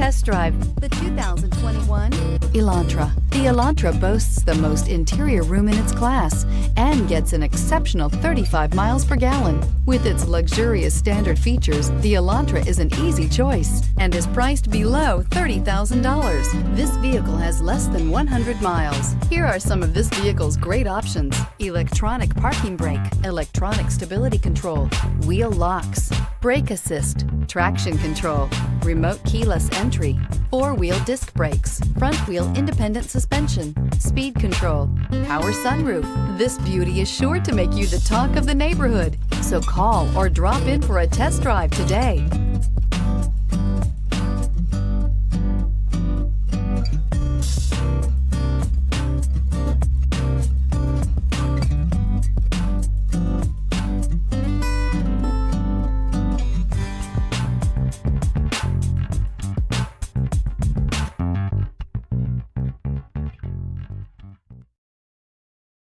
test drive the 2021 Elantra. The Elantra boasts the most interior room in its class and gets an exceptional 35 miles per gallon. With its luxurious standard features, the Elantra is an easy choice and is priced below $30,000. This vehicle has less than 100 miles. Here are some of this vehicle's great options: electronic parking brake, electronic stability control, wheel locks, brake assist, traction control, remote keyless entry, four-wheel disc brakes, front-wheel independent suspension, speed control, power sunroof. This beauty is sure to make you the talk of the neighborhood. So call or drop in for a test drive today.